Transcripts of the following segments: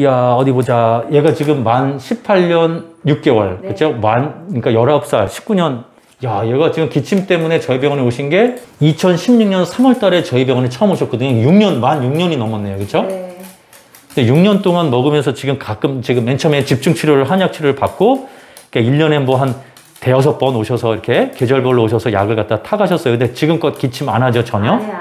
야, 어디 보자. 얘가 지금 만 18년 6개월. 네. 그쵸? 그러니까 19살, 19년. 야, 얘가 지금 기침 때문에 저희 병원에 오신 게 2016년 3월 달에 저희 병원에 처음 오셨거든요. 6년, 만 6년이 넘었네요. 그쵸? 네. 근데 6년 동안 먹으면서 지금 지금 맨 처음에 집중 치료를, 한약 치료를 받고, 그러니까 1년에 뭐 한 대여섯 번 오셔서 이렇게 계절별로 오셔서 약을 갖다 타가셨어요. 근데 지금껏 기침 안 하죠, 전혀? 안 해요,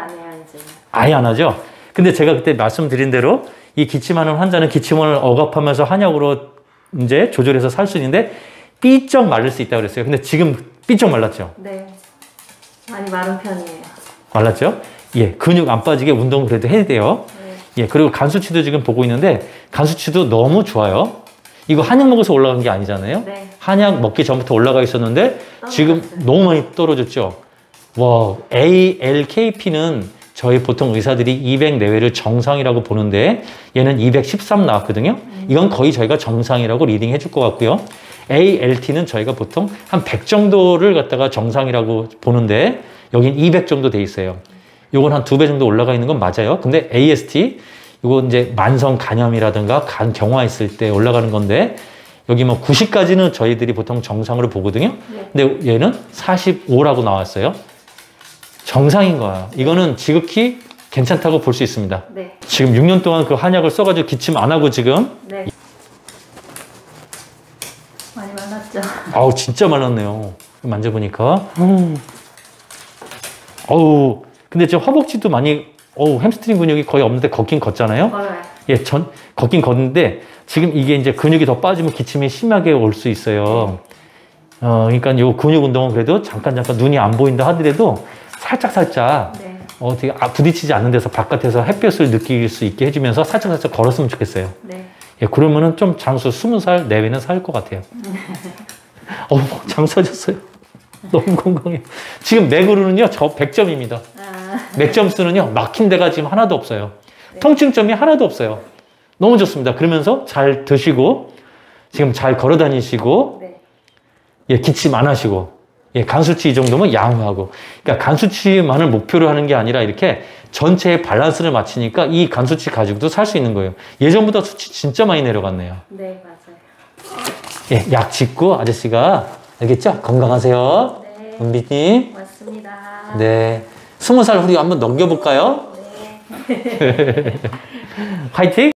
이제. 아예 안 하죠? 근데 제가 그때 말씀드린 대로 이 기침하는 환자는 기침을 억압하면서 한약으로 이제 조절해서 살 수 있는데 삐쩍 마를 수 있다고 그랬어요. 근데 지금 삐쩍 말랐죠? 네. 많이 마른 편이에요. 말랐죠? 예, 근육 안 빠지게 운동을 그래도 해야 돼요. 네. 예, 그리고 간 수치도 지금 보고 있는데 간 수치도 너무 좋아요. 이거 한약 먹어서 올라간 게 아니잖아요. 네. 한약 먹기 전부터 올라가 있었는데 지금 너무 많이 떨어졌죠. 와, ALKP는 저희 보통 의사들이 200 내외를 정상이라고 보는데 얘는 213 나왔거든요. 이건 거의 저희가 정상이라고 리딩 해줄 것 같고요. ALT는 저희가 보통 한 100 정도를 갖다가 정상이라고 보는데 여긴 200 정도 돼 있어요. 요건 한 2배 정도 올라가 있는 건 맞아요. 근데 AST, 이거 이제 만성 간염이라든가 간 경화 있을 때 올라가는 건데 여기 뭐 90까지는 저희들이 보통 정상으로 보거든요. 근데 얘는 45라고 나왔어요. 정상인 거야. 이거는 지극히 괜찮다고 볼 수 있습니다. 네. 지금 6년 동안 그 한약을 써가지고 기침 안 하고 지금 네. 많이 말랐죠? 아우 진짜 말랐네요. 만져보니까 어우 근데 지금 허벅지도 많이 햄스트링 근육이 거의 없는데 걷긴 걷잖아요. 걸어요. 예, 걷긴 걷는데 지금 이게 이제 근육이 더 빠지면 기침이 심하게 올 수 있어요. 그러니까 요 근육 운동은 그래도 잠깐 눈이 안 보인다 하더라도 살짝 네. 되게 부딪히지 않는 데서 바깥에서 햇볕을 느낄 수 있게 해주면서 살짝 걸었으면 좋겠어요. 네. 예, 그러면은 좀 장수 20살 내외는 살 것 같아요. 장수하셨어요. 너무 건강해요. 지금 맥으로는요, 저 100점입니다. 맥점수는요, 막힌 데가 지금 하나도 없어요. 네. 통증점이 하나도 없어요. 너무 좋습니다. 그러면서 잘 드시고, 지금 잘 걸어 다니시고, 네. 예, 기침 안 하시고, 예, 간 수치 이 정도면 양호하고. 그러니까 간 수치만을 목표로 하는 게 아니라 이렇게 전체의 밸런스를 맞추니까 이 간 수치 가지고도 살 수 있는 거예요. 예전보다 수치 진짜 많이 내려갔네요. 네, 맞아요. 예, 약 짓고 아저씨가, 알겠죠? 건강하세요. 네. 은비님. 맞습니다. 네. 20살 후리 한번 넘겨볼까요? 네. 화이팅!